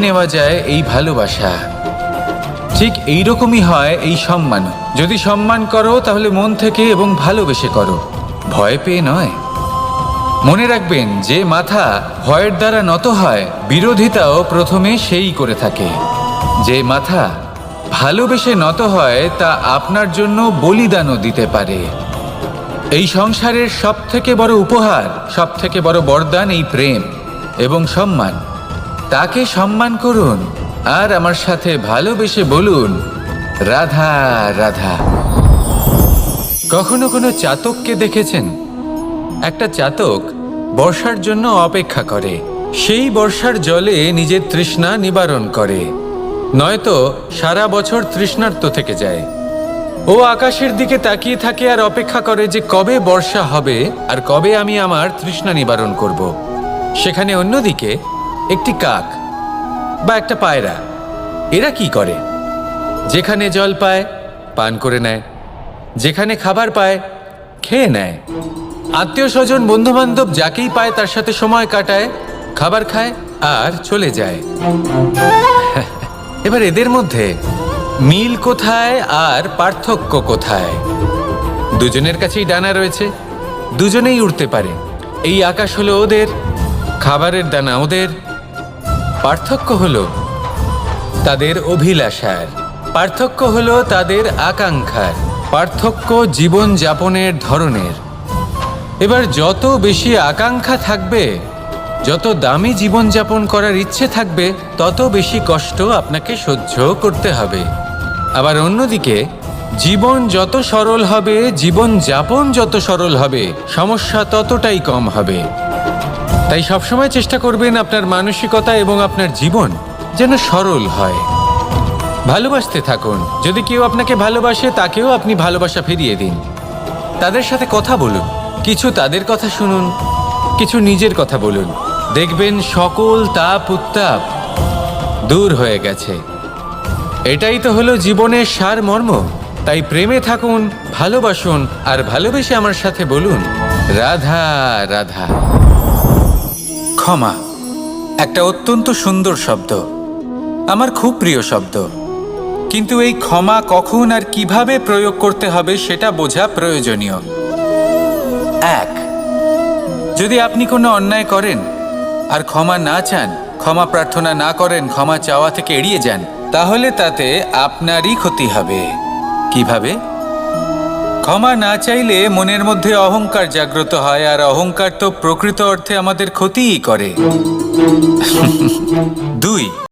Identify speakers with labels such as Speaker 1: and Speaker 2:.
Speaker 1: নেওয়া যায় এই ভালোবাসা। ঠিক এইরকমই হয় এই সম্মান। যদি সম্মান করো তাহলে মন থেকে এবং ভালোবেসে করো, ভয় পেয়ে নয়। মনে রাখবেন, যে মাথা ভয়ের দ্বারা নত হয়, বিরোধিতাও প্রথমে সেই করে থাকে। যে মাথা ভালোবেসে নত হয় তা আপনার জন্য বলিদানও দিতে পারে। এই সংসারের সবথেকে বড় উপহার, সবথেকে বড় বরদান এই প্রেম এবং সম্মান। তাকে সম্মান করুন আর আমার সাথে ভালোবেসে বলুন, রাধা রাধা। কখনো কোনো চাতককে দেখেছেন? একটা চাতক বর্ষার জন্য অপেক্ষা করে, সেই বর্ষার জলে নিজের তৃষ্ণা নিবারণ করে, নয়তো সারা বছর তৃষ্ণার্ত থেকে যায়। ও আকাশের দিকে তাকিয়ে থাকে আর অপেক্ষা করে যে কবে বর্ষা হবে আর কবে আমি আমার তৃষ্ণা নিবারণ করব। সেখানে অন্যদিকে একটি কাক বা একটা পায়রা, এরা কি করে? যেখানে জল পায় পান করে নেয়, যেখানে খাবার পায় খেয়ে নেয়, আত্মীয় স্বজন বন্ধু বান্ধব যাকেই পায় তার সাথে সময় কাটায়, খাবার খায় আর চলে যায়। এবার এদের মধ্যে মিল কোথায় আর পার্থক্য কোথায়? দুজনের কাছেই ডানা রয়েছে, দুজনেই উড়তে পারে। এই আকাশ হলো ওদের, খাবারের দানা ওদের। পার্থক্য হলো তাদের অভিলাষার, পার্থক্য হলো তাদের আকাঙ্ক্ষার, পার্থক্য জীবন যাপনের ধরনের। এবার যত বেশি আকাঙ্ক্ষা থাকবে, যত দামি জীবনযাপন করার ইচ্ছে থাকবে, তত বেশি কষ্ট আপনাকে সহ্য করতে হবে। আবার অন্যদিকে জীবন যত সরল হবে, জীবনযাপন যত সরল হবে, সমস্যা ততটাই কম হবে। তাই সবসময় চেষ্টা করবেন আপনার মানসিকতা এবং আপনার জীবন যেন সরল হয়। ভালোবাসতে থাকুন। যদি কেউ আপনাকে ভালোবাসে, তাকেও আপনি ভালোবাসা ফিরিয়ে দিন। তাদের সাথে কথা বলুন, কিছু তাদের কথা শুনুন, কিছু নিজের কথা বলুন। দেখবেন সকল তাপ উত্তাপ দূর হয়ে গেছে। এটাই তো হলো জীবনের সারমর্ম। তাই প্রেমে থাকুন, ভালোবাসুন, আর ভালোবেসে আমার সাথে বলুন, রাধা রাধা। ক্ষমা একটা অত্যন্ত সুন্দর শব্দ, আমার খুব প্রিয় শব্দ। কিন্তু এই ক্ষমা কখন আর কিভাবে প্রয়োগ করতে হবে সেটা বোঝা প্রয়োজনীয়। এক, যদি আপনি কোনো অন্যায় করেন আর ক্ষমা না চান, ক্ষমা প্রার্থনা না করেন, ক্ষমা চাওয়া থেকে এড়িয়ে যান, তাহলে তাতে আপনারই ক্ষতি হবে। কিভাবে? ক্ষমা না চাইলে মনের মধ্যে অহংকার জাগ্রত হয়, আর অহংকার তো প্রকৃত অর্থে আমাদের ক্ষতিই করে। দুই,